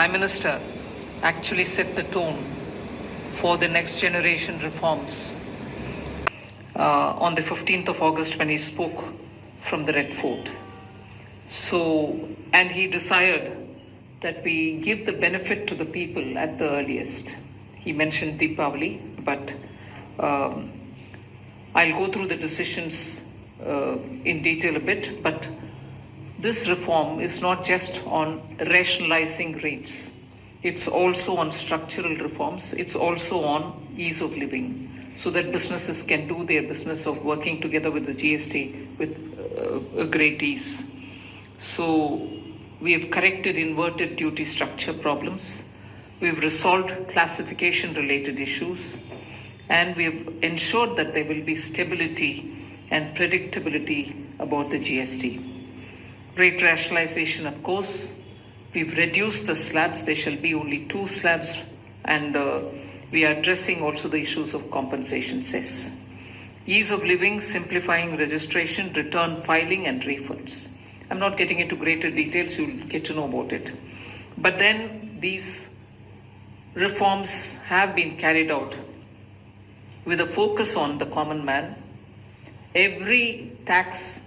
Prime Minister actually set the tone for the next generation reforms on the 15th of August when he spoke from the Red Fort. So, and he desired that we give the benefit to the people at the earliest. He mentioned Deepavali, but I'll go through the decisions in detail a bit, but this reform is not just on rationalizing rates. It's also on structural reforms. It's also on ease of living, so that businesses can do their business of working together with the GST with a great ease. So we have corrected inverted duty structure problems. We've resolved classification related issues, and we've ensured that there will be stability and predictability about the GST. Rate rationalization, of course, we've reduced the slabs. There shall be only 2 slabs, and we are addressing also the issues of compensation cess. Ease of living, simplifying registration, return filing and refunds. I'm not getting into greater details, you'll get to know about it. But then these reforms have been carried out with a focus on the common man. Every tax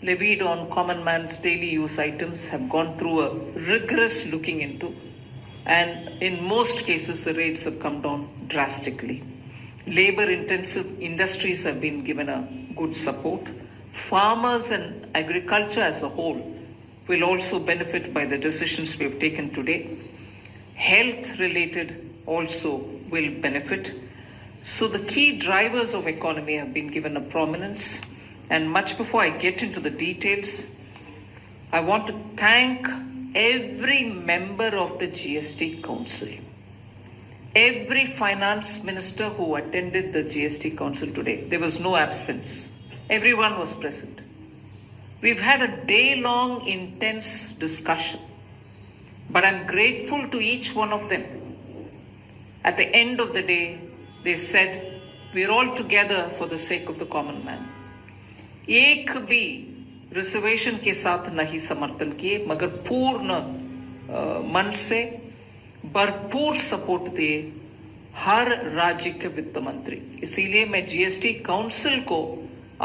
levied on common man's daily use items have gone through a rigorous looking into, and in most cases the rates have come down drastically. Labor intensive industries have been given a good support. Farmers and agriculture as a whole will also benefit by the decisions we have taken today. Health related also will benefit. So the key drivers of economy have been given a prominence. And much before I get into the details, I want to thank every member of the GST Council, every finance minister who attended the GST Council today. There was no absence. Everyone was present. We've had a day-long intense discussion, but I'm grateful to each one of them. At the end of the day, they said, we're all together for the sake of the common man. एक भी reservation के साथ नहीं समर्थन किए, मगर पूर्ण मन से भरपूर सपोर्ट दिए हर राज्य के वित्त मंत्री. इसीलिए मैं जीएसटी काउंसिल को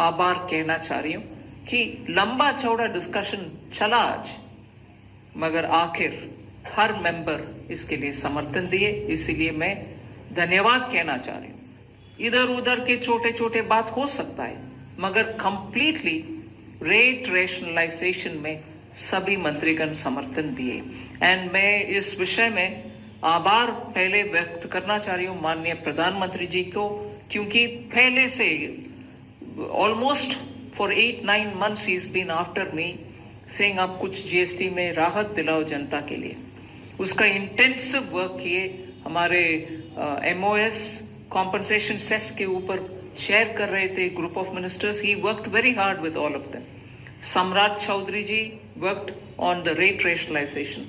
आभार कहना चाह रही हूं कि लंबा चौड़ा डिस्कशन चला आज, मगर आखिर हर मेंबर इसके लिए समर्थन दिए. इसीलिए मैं धन्यवाद कहना चाह रही हूं. इधर उधर के छोटे छोटे बात हो सकता है, मगर कंप्लीटली रेट रेशनलाइजेशन में सभी मंत्रीगण समर्थन दिए. एंड मैं इस विषय में आभार पहले व्यक्त करना चाह रही हूं माननीय प्रधानमंत्री जी को, क्योंकि पहले से almost for 8-9 months he is been after me saying आप कुछ जीएसटी में राहत दिलाओ जनता के लिए. उसका इंटेंसिव वर्क किए. हमारे एमओएस कॉम्पनसेशन सेस के ऊपर शेयर कर रहे थे group of ministers. He worked very hard with all of them. Samrat Choudhary ji worked on the rate rationalisation,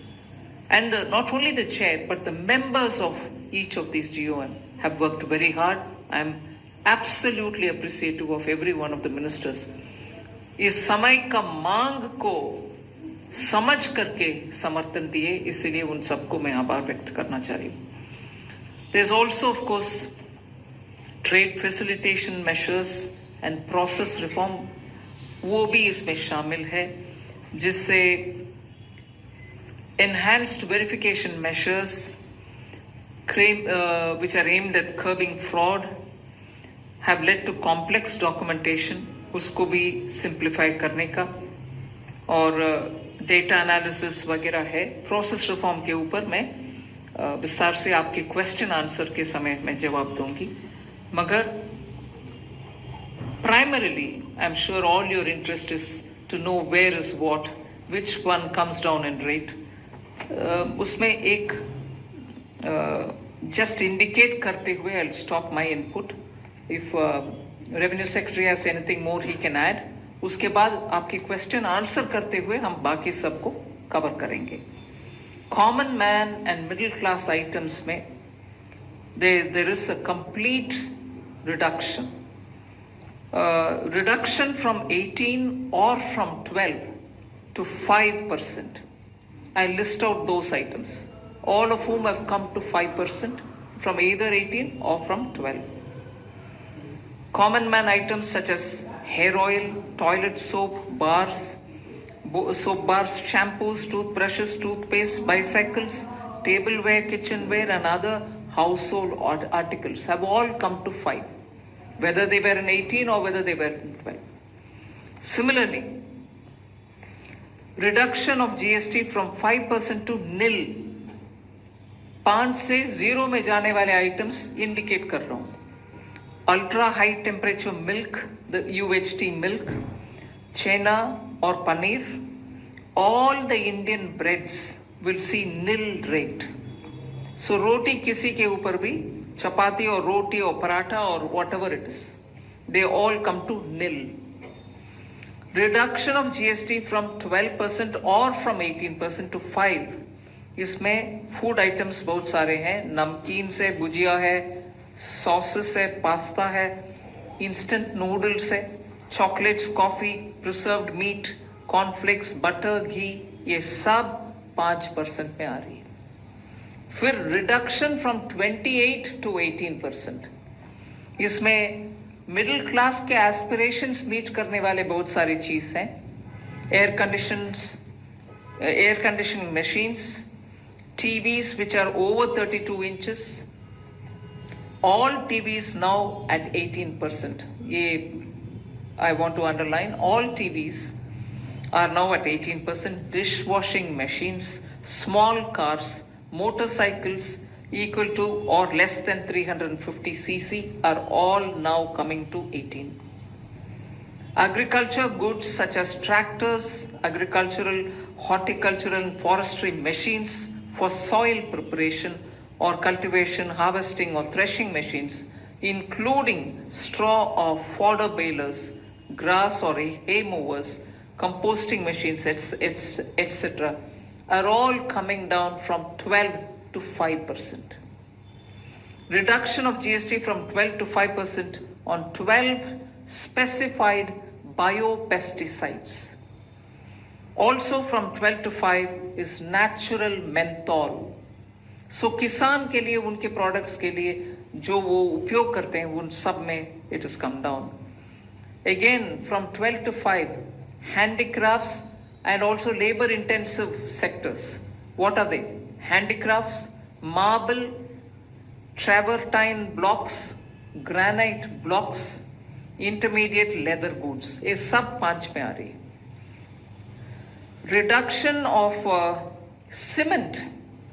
and not only the chair but the members of each of these GOM have worked very hard. I am absolutely appreciative of every one of the ministers. इस समय का मांग को समझ करके समर्थन दिए, इसलिए उन सबको मैं आभार व्यक्त करना चाह रही हूँ. There is also of course trade facilitation measures and process reform, वो भी इसमें शामिल है, जिससे enhanced verification measures which are aimed at curbing fraud have led to complex documentation, उसको भी simplify करने का, और डेटा एनालिसिस वगैरह है. प्रोसेस रिफॉर्म के ऊपर मैं विस्तार से आपके क्वेश्चन आंसर के समय में जवाब दूंगी. मगर primarily I'm sure all your interest is to know where is what, which one comes down in rate. उसमें एक just indicate करते हुए I'll stop my input. If revenue secretary has anything more he can add. उसके बाद आपके question answer करते हुए हम बाकी सबको कवर करेंगे. Common man and middle class items में there is a complete reduction. Reduction from 18 or from 12 to 5%. I list out those items. all of whom have come to 5% from either 18 or from 12. Common man items such as hair oil, toilet soap, bars, shampoos, toothbrushes, toothpaste, bicycles, tableware, kitchenware, and other household articles have all come to 5, whether they were in 18 or whether they were in 12. Similarly, reduction of GST from 5% to nil, 5 से 0 में जाने वाले items indicate कर रहा हूं. Ultra high temperature milk, the UHT milk, chhena और paneer, all the Indian breads will see nil rate. So रोटी किसी के ऊपर भी, चपाती और रोटी और पराठा और whatever it is, they all come to nil. Reduction of GST from 12% or from 18% to 5. इसमें food items बहुत सारे हैं. नमकीन से भुजिया है, सॉसेस है, पास्ता है, इंस्टेंट नूडल्स है, chocolates, coffee, preserved meat, cornflakes, butter, ghee, ये सब 5% में आ रही है. फिर रिडक्शन फ्रॉम 28 टू 18%. इसमें मिडिल क्लास के एस्पिरेशंस मीट करने वाले बहुत सारी चीज हैं. Air conditioning machines, TVs which are over 32 inches, all TVs now at 18%. I want to underline, all TVs are now at 18%. Dishwashing machines, small cars, motorcycles equal to or less than 350 cc are all now coming to 18. Agriculture goods such as tractors, agricultural, horticultural and forestry machines for soil preparation or cultivation, harvesting or threshing machines, including straw or fodder balers, grass or hay mowers, composting machines, etc., are all coming down from 12 to 5%. Reduction of GST from 12 to 5% on 12 specified biopesticides. Also from 12 to 5 is natural menthol. So किसान के लिए, उनके products के लिए जो वो उपयोग करते हैं, उन सब में it has come down. Again from 12 to 5, handicrafts and also labor intensive sectors. What are they? Handicrafts, marble, travertine blocks, granite blocks, intermediate leather goods, ये सब 5 में आ रही है. Reduction of cement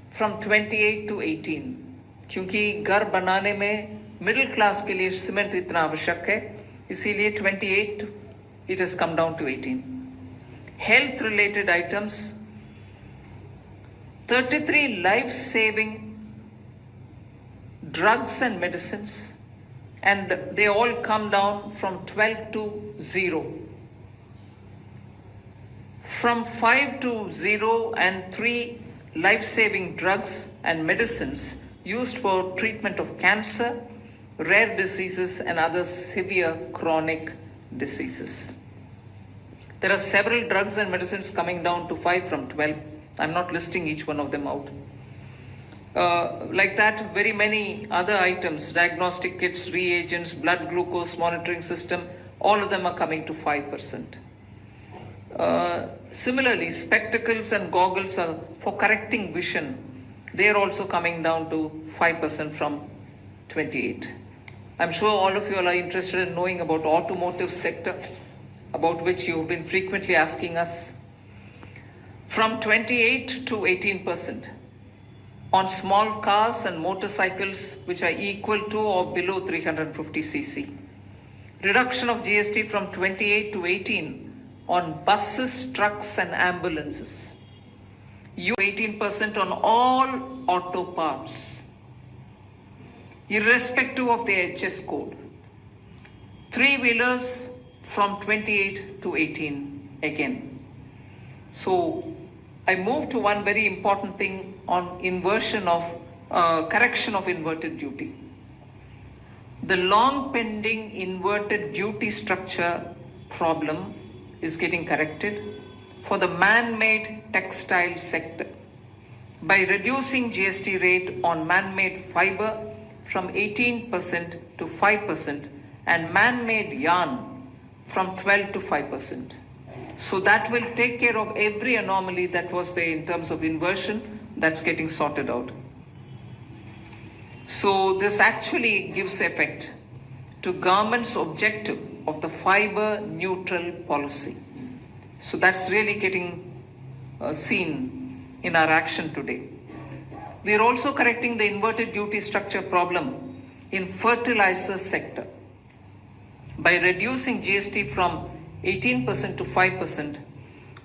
from 28 to 18, क्योंकि घर बनाने में मिडिल क्लास के लिए सीमेंट इतना आवश्यक है, इसीलिए 28 it has come down to 18. Health related items, 33 life saving drugs and medicines, and they all come down from 12 to 0. From 5 to 0 and 3 life-saving drugs and medicines used for treatment of cancer, rare diseases and other severe chronic diseases. There are several drugs and medicines coming down to 5 from 12. I'm not listing each one of them out. Like that, very many other items, diagnostic kits, reagents, blood glucose monitoring system, all of them are coming to 5%. Similarly, spectacles and goggles are for correcting vision. They are also coming down to 5% from 28. I'm sure all of you all are interested in knowing about automotive sector, about which you've been frequently asking us. From 28 to 18% on small cars and motorcycles which are equal to or below 350 cc. Reduction of GST from 28 to 18 on buses, trucks and ambulances. 18% on all auto parts, irrespective of the HS code. 3-wheelers from 28 to 18 again. So I move to one very important thing on inversion of correction of inverted duty. The long pending inverted duty structure problem is getting corrected for the man-made textile sector. by reducing GST rate on man-made fiber from 18% to 5% and man-made yarn from 12 to 5%. So that will take care of every anomaly that was there in terms of inversion that's getting sorted out. So this actually gives effect to government's objective of the fiber neutral policy. So that's really getting seen in our action today. We are also correcting the inverted duty structure problem in fertilizer sector by reducing GST from 18% to 5%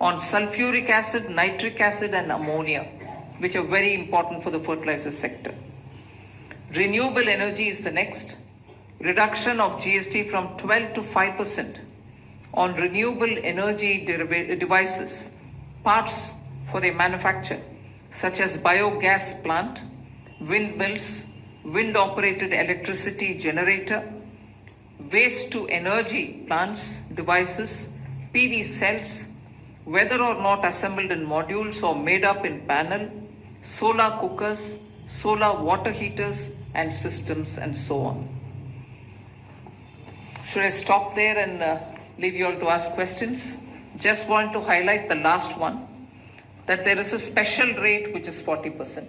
on sulfuric acid, nitric acid and ammonia, which are very important for the fertilizer sector. Renewable energy is the next. Reduction of GST from 12 to 5% on renewable energy devices, parts for their manufacture, such as biogas plant, windmills, wind-operated electricity generator, waste to energy plants, devices, PV cells, whether or not assembled in modules or made up in panel, solar cookers, solar water heaters and systems and so on. Should I stop there and leave you all to ask questions? Just want to highlight the last one, that there is a special rate which is 40%.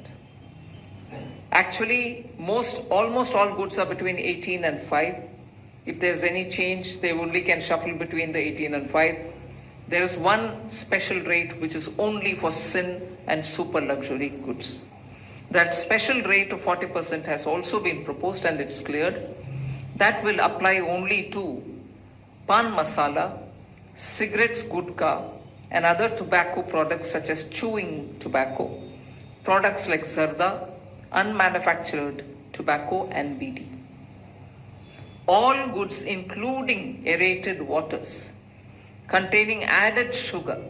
Actually, almost all goods are between 18 and 5. If there's any change, they only can shuffle between the 18 and 5. There is one special rate which is only for sin and super luxury goods. That special rate of 40% has also been proposed and it's cleared. That will apply only to pan masala, cigarettes, gutka, and other tobacco products such as chewing tobacco, products like zarda, unmanufactured tobacco and BD. All goods including aerated waters containing added sugar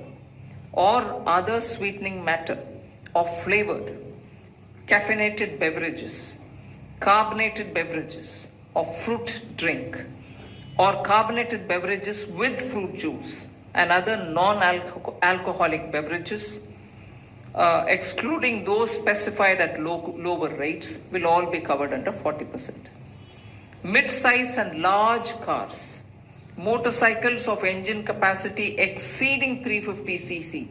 or other sweetening matter or flavored, caffeinated beverages, carbonated beverages or fruit drink or carbonated beverages with fruit juice and other non-alcoholic beverages, excluding those specified at lower rates, will all be covered under 40%. Mid-size and large cars, motorcycles of engine capacity exceeding 350 cc,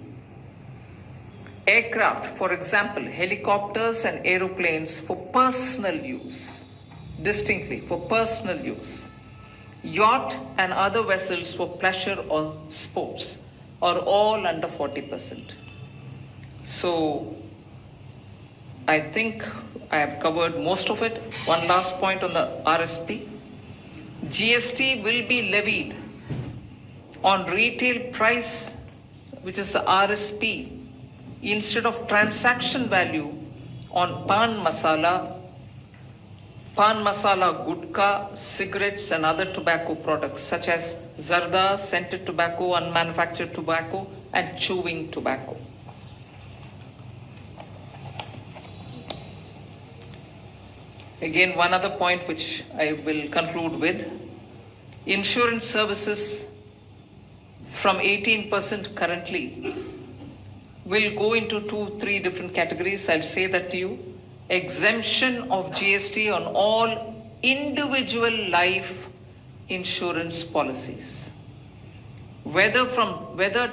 aircraft, for example, helicopters and aeroplanes for personal use, distinctly for personal use, yacht and other vessels for pleasure or sports are all under 40%. So I think I have covered most of it. One last point on the RSP. GST will be levied on retail price, which is the RSP, instead of transaction value on pan masala, gutka, cigarettes and other tobacco products such as zarda, scented tobacco, unmanufactured tobacco and chewing tobacco. Again, one other point which I will conclude with. Insurance services from 18% currently will go into 2-3 different categories. I'll say that to you. Exemption of GST on all individual life insurance policies. Whether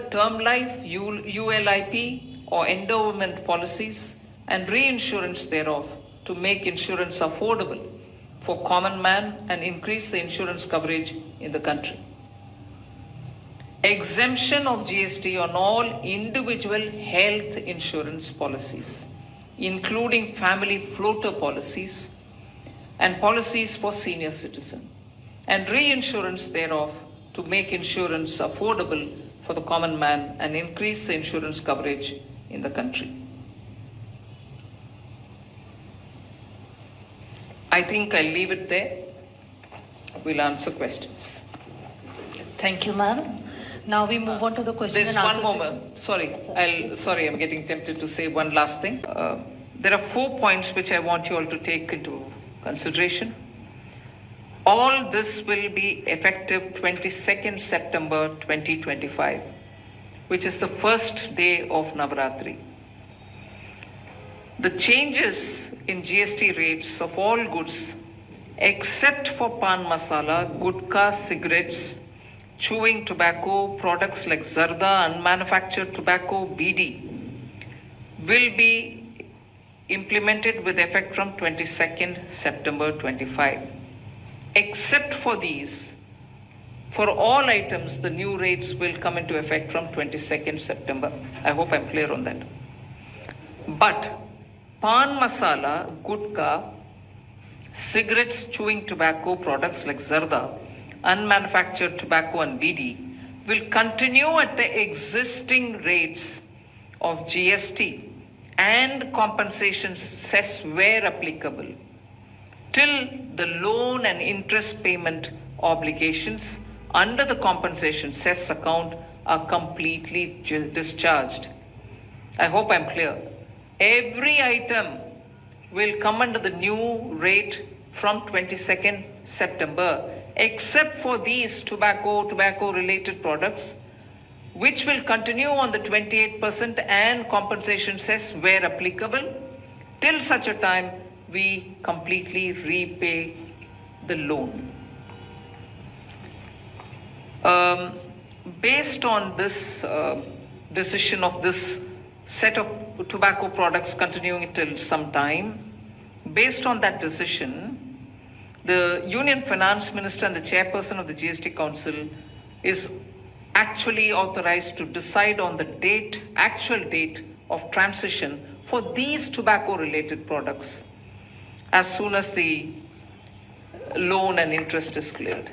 term life, ULIP or endowment policies and reinsurance thereof, to make insurance affordable for common man and increase the insurance coverage in the country. Exemption of GST on all individual health insurance policies, including family floater policies and policies for senior citizen, and reinsurance thereof to make insurance affordable for the common man and increase the insurance coverage in the country. I think I'll leave it there. We'll answer questions. Thank you, ma'am. Now we move on to the question There's and answer one more. Sorry, I'm getting tempted to say one last thing. There are 4 points which I want you all to take into consideration. All this will be effective 22nd September 2025, which is the first day of Navaratri. The changes in GST rates of all goods except for pan masala, gutka, cigarettes, chewing tobacco, products like zarda, unmanufactured tobacco, BD, will be implemented with effect from 22nd September 25. Except for these, for all items, the new rates will come into effect from 22nd September. I hope I'm clear on that. But pan masala, gutka, cigarettes, chewing tobacco, products like zarda, unmanufactured tobacco and BD will continue at the existing rates of GST and compensation cess where applicable till the loan and interest payment obligations under the compensation cess account are completely discharged. I hope I'm clear. Every item will come under the new rate from 22nd September, except for these tobacco related products, which will continue on the 28% and compensation cess where applicable till such a time we completely repay the loan. Based on this decision of this set of tobacco products continuing till some time, based on that decision, the Union Finance Minister and the Chairperson of the GST Council is actually authorized to decide on the actual date of transition for these tobacco related products as soon as the loan and interest is cleared.